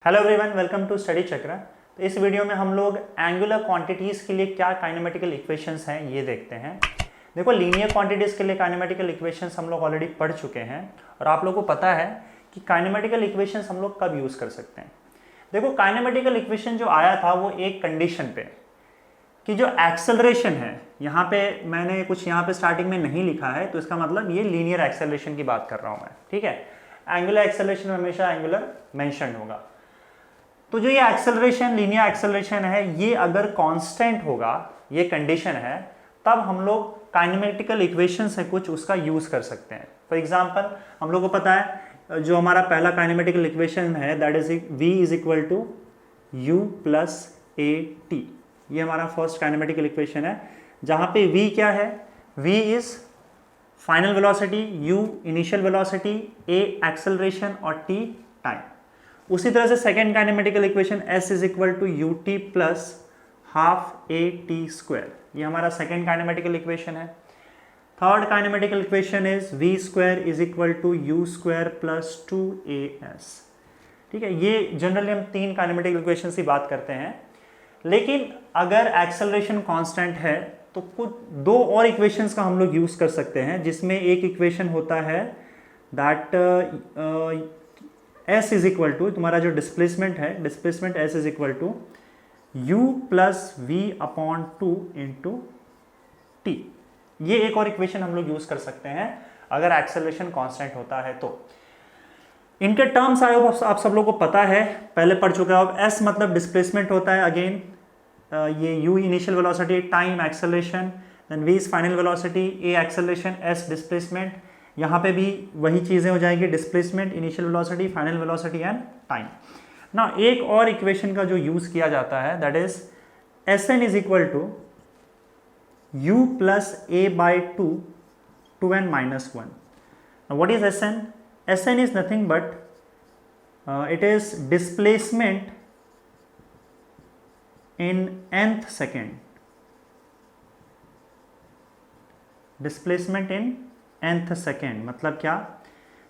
Hello everyone, welcome to study Chakra. तो इस video में हम लोग एंगुलर क्वांटिटीज़ के लिए क्या काइनेमेटिकल इक्वेशंस हैं ये देखते हैं। देखो, लीनियर क्वांटिटीज़ के लिए काइनेमेटिकल इक्वेशंस हम लोग ऑलरेडी पढ़ चुके हैं और आप लोगों को पता है कि काइनेमेटिकल इक्वेशंस हम लोग कब यूज़ कर सकते हैं। देखो, काइनेमेटिकल इक्वेशन जो आया था वो एक कंडीशन पे कि जो एक्सेलरेशन है, यहाँ पे मैंने कुछ यहाँ पे स्टार्टिंग में नहीं लिखा है, तो इसका मतलब ये लीनियर एक्सेलरेशन की बात कर रहा हूँ मैं, ठीक है। एंगुलर एक्सेलरेशन में हमेशा एंगुलर मेंशन होगा। तो जो ये एक्सेलरेशन, लीनियर एक्सेलरेशन है, ये अगर कांस्टेंट होगा, ये कंडीशन है, तब हम लोग काइनेमेटिकल इक्वेशंस है कुछ उसका यूज कर सकते हैं। फॉर एग्जांपल, हम लोग को पता है जो हमारा पहला काइनेमेटिकल इक्वेशन है that is v is equal to u plus a t. ये हमारा फर्स्ट काइनेमेटिकल इक्वेशन है जहां पे v क्या है, v is final velocity, u initial velocity, a acceleration और t टाइम। उसी तरह से second kinematical equation s is equal to u t plus half a t square. ये हमारा सेकेंड काइनेमेटिकल इक्वेशन है। Third kinematical equation is v square is equal to u square plus two a s. ठीक है, ये generally हम तीन kinematical equation की बात करते हैं। लेकिन अगर एक्सेलरेशन कांस्टेंट है तो कुछ दो और इक्वेशंस का हम लोग यूज कर सकते हैं, जिसमें एक इक्वेशन होता है that s is equal to, तुम्हारा जो डिस्प्लेसमेंट है, displacement s is equal to u plus v upon two into t. ये एक और इक्वेशन हम लोग यूज कर सकते हैं अगर एक्सेलरेशन कांस्टेंट होता है तो। इनके टर्म्स आप सब लोगों को पता है, पहले पढ़ चुके हो। अब s मतलब डिस्प्लेसमेंट होता है, अगेन ये u initial velocity, time acceleration, then v is final velocity, a acceleration, s displacement. यहाँ पे भी वही चीजें हो जाएंगी, displacement, initial velocity, final velocity and time. ना एक और इक्वेशन का जो यूज किया जाता है that is Sn is equal to u plus a by two two n minus one. What is Sn? Sn is nothing but it is displacement in nth second. Displacement in nth second मतलब क्या?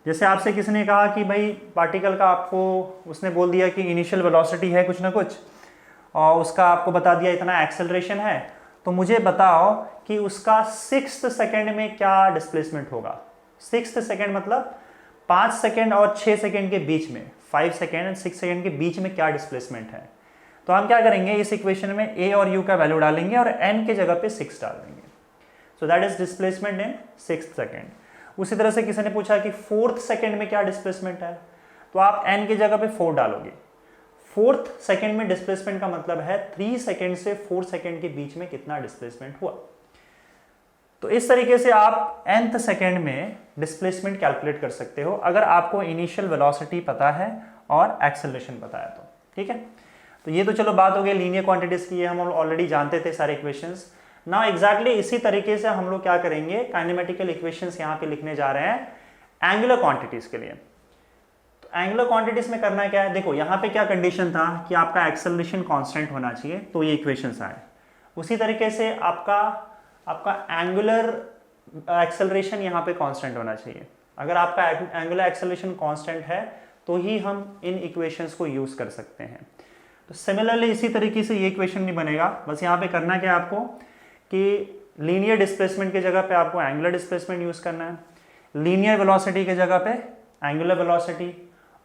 जैसे आपसे किसी ने कहा कि भाई particle का, आपको उसने बोल दिया कि इनिशियल वेलोसिटी है कुछ ना कुछ और उसका आपको बता दिया इतना एक्सेलरेशन है, तो मुझे बताओ कि उसका 6th सेकेंड में क्या डिस्प्लेसमेंट होगा। 6th सेकेंड मतलब 5 सेकेंड और 6 सेकेंड के बीच में, 5 सेकेंड एंड 6 सेकेंड के बीच में क्या डिस्प्लेसमेंट है। तो हम क्या करेंगे, इस इक्वेशन में a और u का वैल्यू डालेंगे और n के जगह पे 6 डाल देंगे। So that is displacement in 6th second. उसी तरह से किसी ने पूछा कि 4th सेकेंड में क्या डिस्प्लेसमेंट है, तो आप n की जगह पे 4 डालोगे। 4th सेकेंड में डिस्प्लेसमेंट का मतलब है 3 सेकेंड से 4 सेकेंड के बीच में कितना डिस्प्लेसमेंट हुआ। तो इस तरीके से आप nth सेकेंड में डिस्प्लेसमेंट कैलकुलेट कर सकते हो अगर आपको इनिशियल वेलोसिटी पता है और एक्सेलरेशन पता है तो। ठीक है, तो ये तो चलो बात हो गई लीनियर क्वांटिटीज की, ये हम ऑलरेडी जानते थे सारे इक्वेशंस। नाउ एग्जैक्टली इसी तरीके से हम लोग क्या करेंगे, काइनेमेटिकल इक्वेशंस यहाँ पे लिखने जा रहे हैं एंगुलर क्वांटिटीज के लिए। तो एंगुलर क्वांटिटीज में करना क्या है, देखो यहाँ पे क्या कंडीशन था कि आपका एक्सेलरेशन कांस्टेंट होना चाहिए, तो ये इक्वेशंस आए। उसी तरीके से आपका एंगुलर एक्सेलरेशन यहाँ पे कांस्टेंट होना चाहिए। अगर आपका एंगुलर एक्सेलरेशन कांस्टेंट है तो ही हम इन इक्वेशंस को यूज कर सकते हैं। तो सिमिलरली इसी तरीके से ये इक्वेशन नहीं बनेगा। बस यहाँ पे करना क्या है आपको कि लीनियर डिस्प्लेसमेंट की जगह पे आपको एंगुलर डिस्प्लेसमेंट यूज करना है, लीनियर वेलोसिटी की जगह पे एंगुलर वेलोसिटी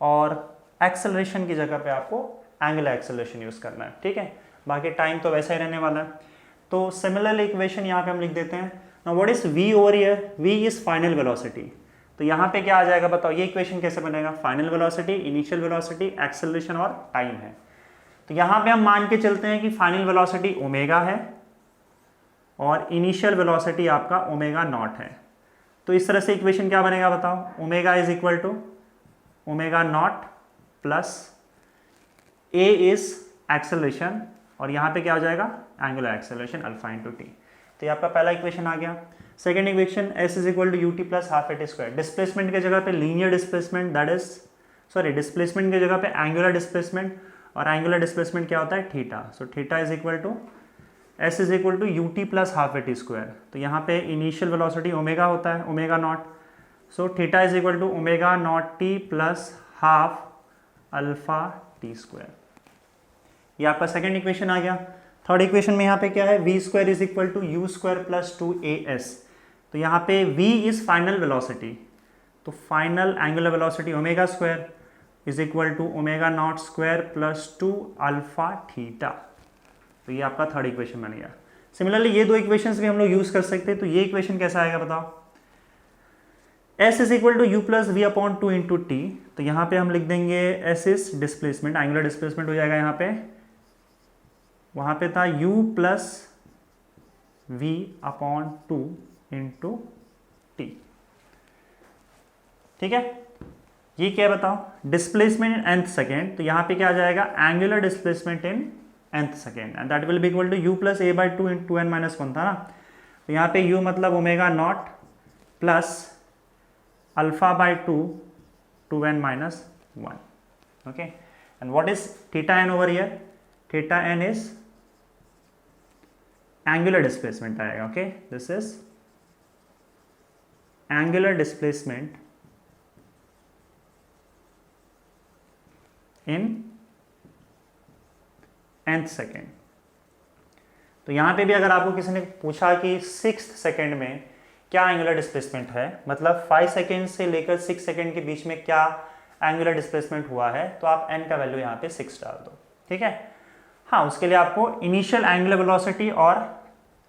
और एक्सेलरेशन की जगह पे आपको एंगुलर एक्सेलरेशन यूज करना है। ठीक है, बाकी टाइम तो वैसा ही रहने वाला है। तो सिमिलर इक्वेशन यहाँ पे हम लिख देते हैं। Now what is v over here? v is final velocity. तो यहाँ पे क्या आ जाएगा बताओ, ये इक्वेशन कैसे बनेगा? Final velocity, initial velocity, acceleration और टाइम है। तो यहाँ पे हम मान के चलते हैं कि फाइनल वेलोसिटी ओमेगा है और इनिशियल वेलोसिटी आपका ओमेगा नॉट है। तो इस तरह से इक्वेशन क्या बनेगा बताओ, omega is equal to omega not plus a is acceleration और यहाँ पे क्या हो जाएगा, angular acceleration alpha into t. तो ये आपका पहला इक्वेशन आ गया। Second equation s is equal to u t plus half a t square. Displacement की जगह पे linear displacement, that is displacement की जगह पे एंगुलर डिस्प्लेसमेंट, और एंगुलर डिस्प्लेसमेंट क्या होता है, theta. So theta is equal to s is equal to u t plus half a t square. तो यहाँ पे इनिशियल वेलोसिटी ओमेगा होता है, omega nought. So theta is equal to omega nought t plus half alpha t square. ये आपका second equation आ गया। Third equation में यहाँ पे क्या है, v square is equal to u square plus 2as। तो यहाँ पे v इज फाइनल वेलोसिटी, तो final angular velocity omega square is equal to omega nought square plus 2 alpha theta. तो ये आपका थर्ड इक्वेशन बन गया। सिमिलरली ये दो इक्वेशंस भी हम लोग यूज कर सकते हैं। तो ये इक्वेशन कैसा आएगा बताओ, s is equal to u plus v upon 2 into t. तो यहाँ पे हम लिख देंगे s is displacement, angular displacement हो जाएगा यहाँ पे, वहाँ पे था u plus v upon 2 into t. ठीक है, ये क्या है बताओ, डिस्प्लेसमेंट इन nth सेकेंड। तो यहाँ पे क्या आ जाएगा, angular displacement in nth second, and that will be equal to u plus a by 2 into n minus 1 था ना। तो यहाँ पे u मतलब omega not plus alpha by 2 2n minus 1। Okay, and what is theta n over here, theta n is angular displacement आएगा। Okay, this is angular displacement in nth second. तो यहां पे भी अगर आपको किसी ने पूछा कि 6th सेकेंड में क्या एंगुलर डिस्प्लेसमेंट है, मतलब 5 सेकेंड से लेकर 6 सेकेंड के बीच में क्या एंगुलर डिस्प्लेसमेंट हुआ है, तो आप n का वैल्यू यहां पे 6 डाल दो। ठीक है, हाँ, उसके लिए आपको इनिशियल एंगुलर वेलोसिटी और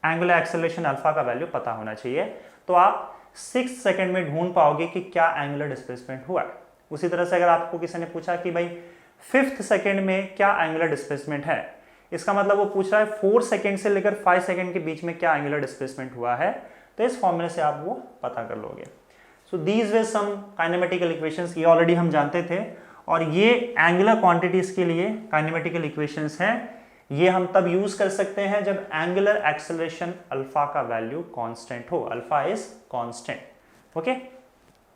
एंगुलर एक्सेलरेशन अल्फा का वैल्यू पता होना चाहिए। तो आप 6 सेकेंड में ढूंढ पाओगे कि क्या एंगुलर डिस्प्लेसमेंट हुआ है। उसी तरह से अगर आपको किसी ने पूछा कि भाई 5th सेकेंड में क्या एंगुलर डिस्प्लेसमेंट है, इसका मतलब वो पूछ रहा है 4 सेकेंड से लेकर 5 सेकेंड के बीच में क्या एंगुलर डिस्प्लेसमेंट हुआ है। तो इस फॉर्मूले से आप वो पता कर लोगे। So these were some kinematical equations, ये ऑलरेडी हम जानते थे, और ये एंगुलर क्वांटिटीज के लिए काइनेमेटिकल इक्वेशंस हैं। ये हम तब यूज कर सकते हैं जब एंगुलर एक्सेलरेशन अल्फा का वैल्यू कांस्टेंट हो, अल्फा इज कांस्टेंट। ओके।